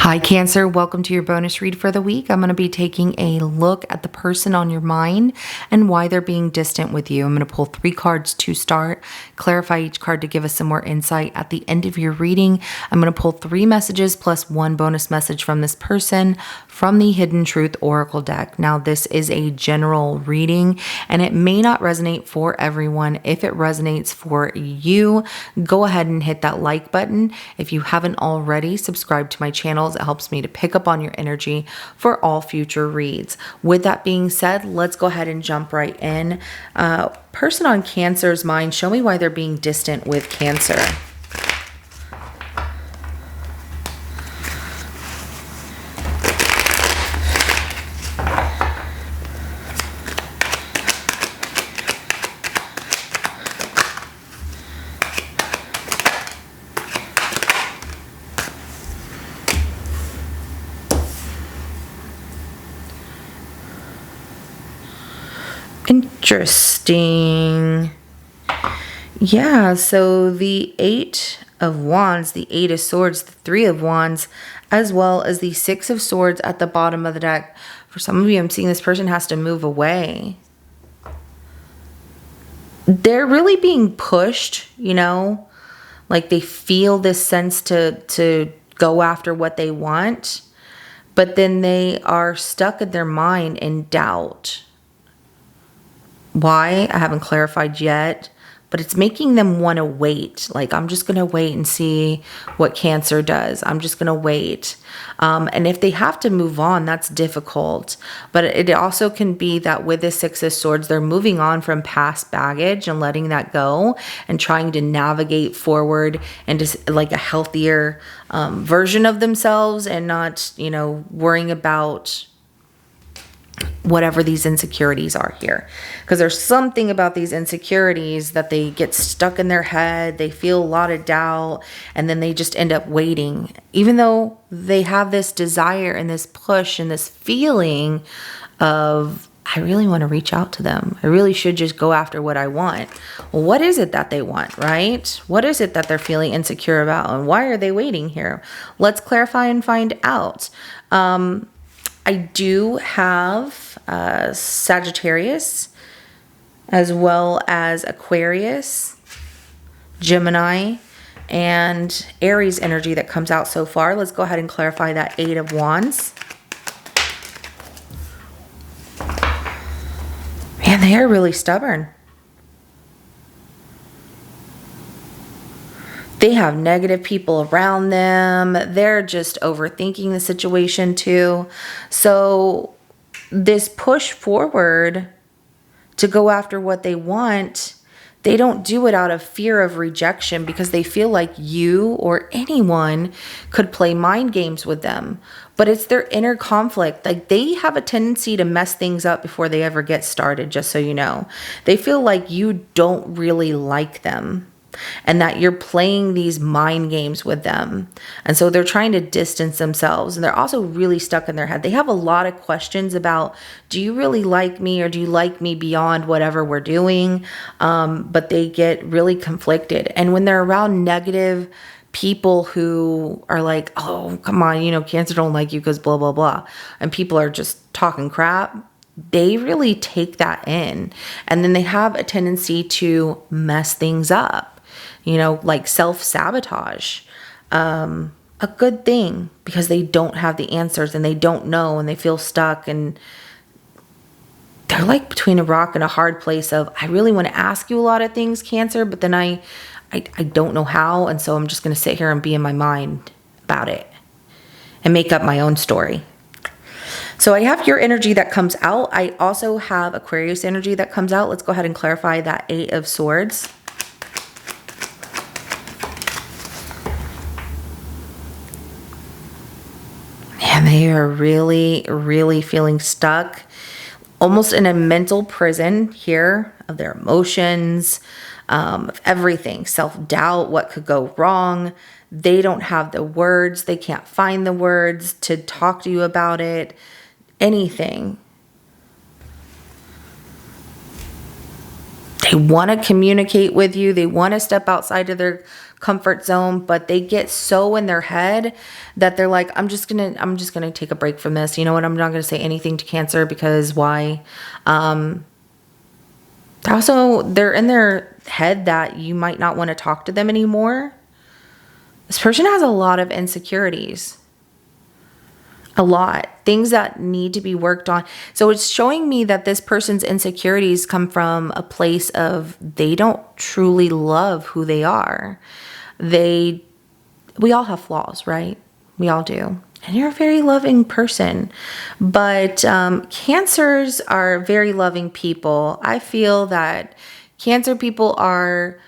Hi, Cancer. Welcome to your bonus read for the week. I'm going to be taking a look at the person on your mind and why they're being distant with you. I'm going to pull 3 cards to start, clarify each card to give us some more insight. At the end of your reading, I'm going to pull 3 messages plus 1 bonus message from this person from the Hidden Truth Oracle deck. Now, this is a general reading and it may not resonate for everyone. If it resonates for you, go ahead and hit that like button. If you haven't already, subscribe to my channel. It helps me to pick up on your energy for all future reads. With that being said, let's go ahead and jump right in. Person on Cancer's mind, show me why they're being distant with Cancer. Interesting. Yeah, so the 8 of Wands, the 8 of Swords, the 3 of Wands, as well as the 6 of Swords at the bottom of the deck. For some of you, I'm seeing this person has to move away. They're really being pushed, you know, like they feel this sense to go after what they want, but then they are stuck in their mind in doubt. Why? I haven't clarified yet, but it's making them want to wait. Like, I'm just going to wait and see what Cancer does. I'm just going to wait. And if they have to move on, that's difficult. But it also can be that with the 6 of Swords, they're moving on from past baggage and letting that go and trying to navigate forward into like a healthier version of themselves and not, you know, worrying about whatever these insecurities are here, because there's something about these insecurities that they get stuck in their head. They feel a lot of doubt and then they just end up waiting, even though they have this desire and this push and this feeling of, I really want to reach out to them. I really should just go after what I want. Well, what is it that they want, right? What is it that they're feeling insecure about, and why are they waiting here? Let's clarify and find out. I do have Sagittarius as well as Aquarius, Gemini, and Aries energy that comes out so far. Let's go ahead and clarify that 8 of Wands. Man, they are really stubborn. They have negative people around them. They're just overthinking the situation too. So this push forward to go after what they want, they don't do it out of fear of rejection because they feel like you or anyone could play mind games with them. But it's their inner conflict. Like, they have a tendency to mess things up before they ever get started, just so you know. They feel like you don't really like them, and that you're playing these mind games with them. And so they're trying to distance themselves. And they're also really stuck in their head. They have a lot of questions about, do you really like me, or do you like me beyond whatever we're doing? But they get really conflicted. And when they're around negative people who are like, oh, come on, you know, Cancer don't like you because blah, blah, blah, and people are just talking crap, they really take that in. And then they have a tendency to mess things up. You know, like self-sabotage, a good thing, because they don't have the answers and they don't know and they feel stuck and they're like between a rock and a hard place of, I really want to ask you a lot of things, Cancer, but then I don't know how. And so I'm just going to sit here and be in my mind about it and make up my own story. So I have your energy that comes out. I also have Aquarius energy that comes out. Let's go ahead and clarify that 8 of Swords. And they are really, really feeling stuck, almost in a mental prison here of their emotions, of everything, self-doubt, what could go wrong. They don't have the words. They can't find the words to talk to you about it, anything. They want to communicate with you. They want to step outside of their comfort zone, but they get so in their head that they're like, I'm just gonna take a break from this. You know what? I'm not gonna say anything to Cancer because why? They're in their head that you might not want to talk to them anymore. This person has a lot of insecurities. A lot. Things that need to be worked on. So it's showing me that this person's insecurities come from a place of they don't truly love who they are. We all have flaws, right? We all do. And you're a very loving person. But Cancers are very loving people. I feel that Cancer people are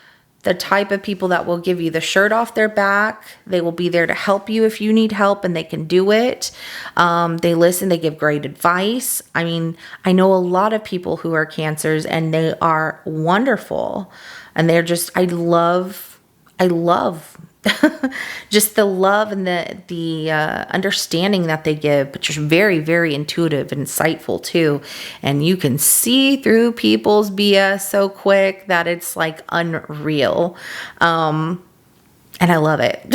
the type of people that will give you the shirt off their back. They will be there to help you if you need help, and they can do it. They listen, they give great advice. I mean, I know a lot of people who are Cancers, and they are wonderful. And they're just, I love just the love and the understanding that they give, but you're very, very intuitive and insightful too. And you can see through people's BS so quick that it's like unreal. And I love it.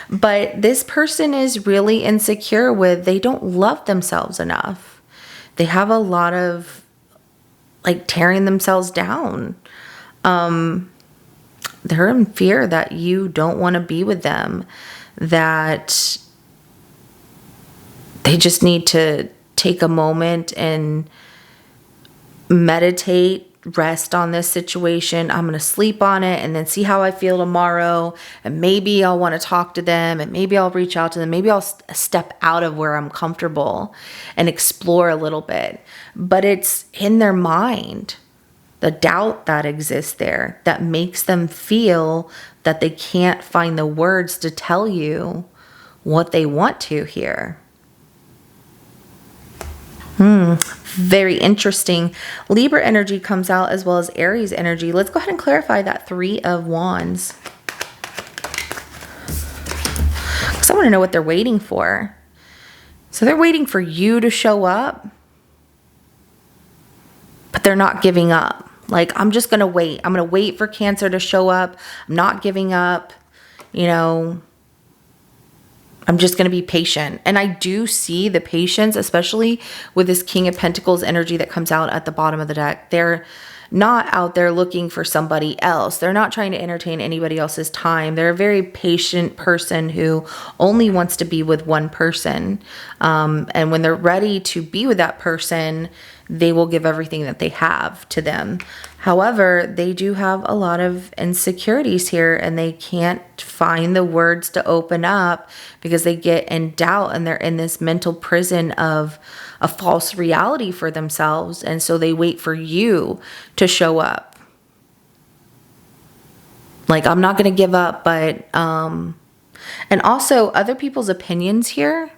But this person is really insecure they don't love themselves enough. They have a lot of like tearing themselves down. They're in fear that you don't want to be with them, that they just need to take a moment and meditate, rest on this situation. I'm going to sleep on it and then see how I feel tomorrow. And maybe I'll want to talk to them, and maybe I'll reach out to them. Maybe I'll step out of where I'm comfortable and explore a little bit. But it's in their mind. The doubt that exists there that makes them feel that they can't find the words to tell you what they want to hear. Very interesting. Libra energy comes out as well as Aries energy. Let's go ahead and clarify that 3 of Wands. Because I want to know what they're waiting for. So they're waiting for you to show up, but they're not giving up. Like, I'm just going to wait. I'm going to wait for Cancer to show up. I'm not giving up. You know, I'm just going to be patient. And I do see the patience, especially with this King of Pentacles energy that comes out at the bottom of the deck. They're not out there looking for somebody else. They're not trying to entertain anybody else's time. They're a very patient person who only wants to be with one person. And when they're ready to be with that person, they will give everything that they have to them. However, they do have a lot of insecurities here, and they can't find the words to open up because they get in doubt, and they're in this mental prison of a false reality for themselves. And so they wait for you to show up. Like, I'm not going to give up, but, and also other people's opinions here,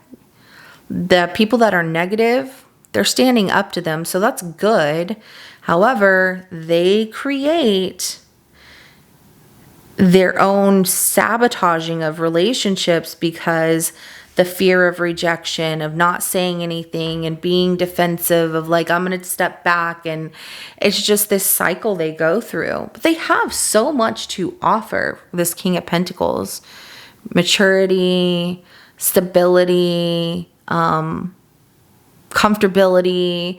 the people that are negative, they're standing up to them. So that's good. However, they create their own sabotaging of relationships because the fear of rejection, of not saying anything and being defensive, of like, I'm going to step back. And it's just this cycle they go through. But they have so much to offer, this King of Pentacles. Maturity, stability, comfortability.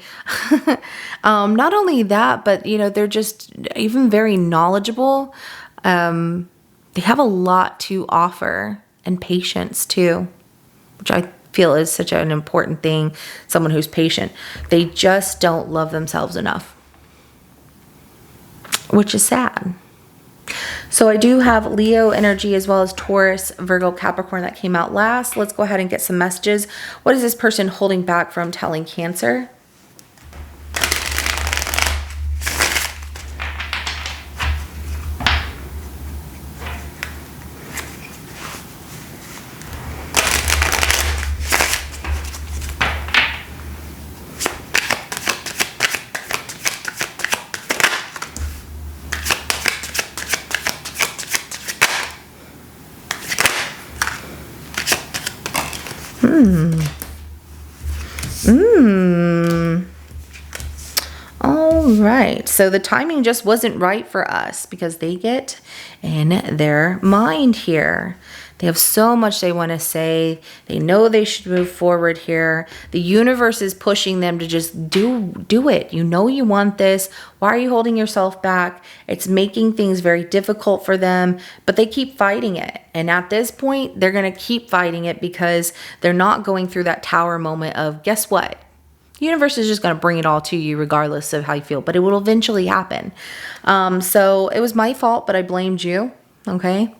Not only that, but, you know, they're just even very knowledgeable. They have a lot to offer, and patience too, which I feel is such an important thing. Someone who's patient. They just don't love themselves enough, which is sad. So I do have Leo energy as well as Taurus, Virgo, Capricorn that came out last. Let's go ahead and get some messages. What is this person holding back from telling Cancer? All All right. So the timing just wasn't right for us because they get in their mind here. They have so much they want to say. They know they should move forward here. The universe is pushing them to just do it. You know you want this. Why are you holding yourself back? It's making things very difficult for them, but they keep fighting it. And at this point, they're going to keep fighting it because they're not going through that tower moment of, guess what? The universe is just going to bring it all to you regardless of how you feel, but it will eventually happen. So it was my fault, but I blamed you. Okay.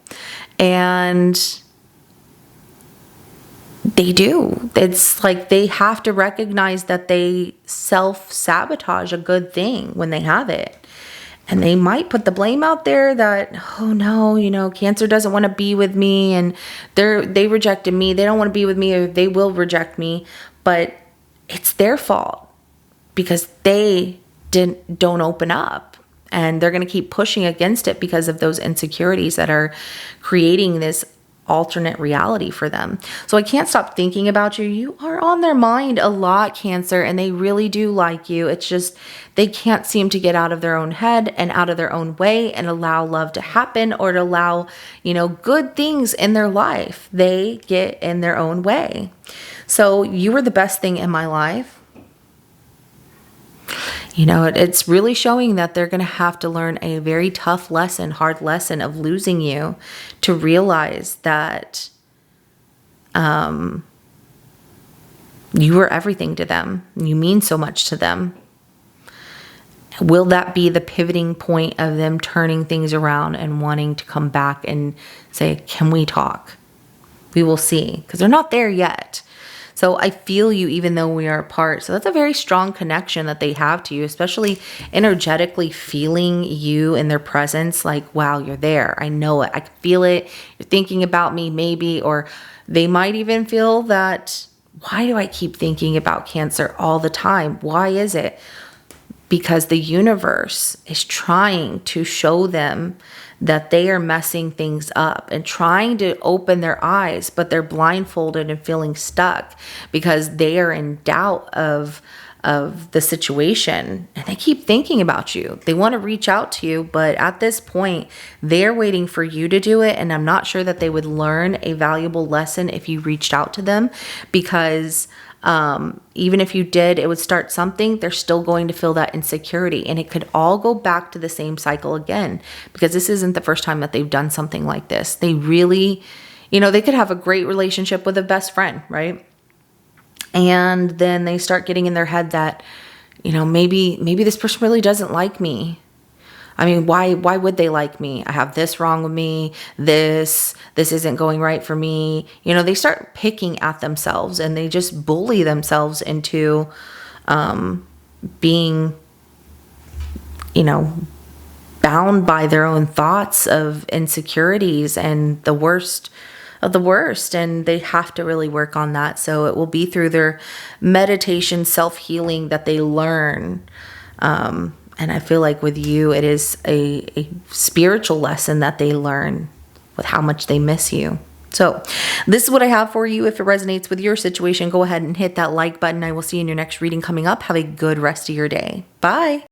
And they do. It's like they have to recognize that they self-sabotage a good thing when they have it. And they might put the blame out there that, oh no, Cancer doesn't want to be with me and they rejected me. They don't want to be with me, or they will reject me. But it's their fault because they don't open up, and they're going to keep pushing against it because of those insecurities that are creating this alternate reality for them. So I can't stop thinking about you. You are on their mind a lot, Cancer, and they really do like you. It's just they can't seem to get out of their own head and out of their own way and allow love to happen, or to allow, good things in their life. They get in their own way. So you were the best thing in my life. It's really showing that they're going to have to learn a very tough lesson, hard lesson of losing you, to realize that you were everything to them. You mean so much to them. Will that be the pivoting point of them turning things around and wanting to come back and say, can we talk? We will see, because they're not there yet. So I feel you even though we are apart. So that's a very strong connection that they have to you, especially energetically feeling you in their presence. Like, wow, you're there. I know it. I can feel it. You're thinking about me maybe. Or they might even feel that, why do I keep thinking about Cancer all the time? Why is it? Because the universe is trying to show them that they are messing things up and trying to open their eyes, but they're blindfolded and feeling stuck because they are in doubt of the situation, and they keep thinking about you. They want to reach out to you, but at this point, they're waiting for you to do it, and I'm not sure that they would learn a valuable lesson if you reached out to them, because even if you did, it would start something. They're still going to feel that insecurity, and it could all go back to the same cycle again, because this isn't the first time that they've done something like this. They really, they could have a great relationship with a best friend, right? And then they start getting in their head that, maybe this person really doesn't like me. I mean, why would they like me? I have this wrong with me. This isn't going right for me. They start picking at themselves, and they just bully themselves into being, bound by their own thoughts of insecurities and the worst of the worst. And they have to really work on that. So it will be through their meditation, self-healing that they learn. And I feel like with you, it is a spiritual lesson that they learn with how much they miss you. So this is what I have for you. If it resonates with your situation, go ahead and hit that like button. I will see you in your next reading coming up. Have a good rest of your day. Bye.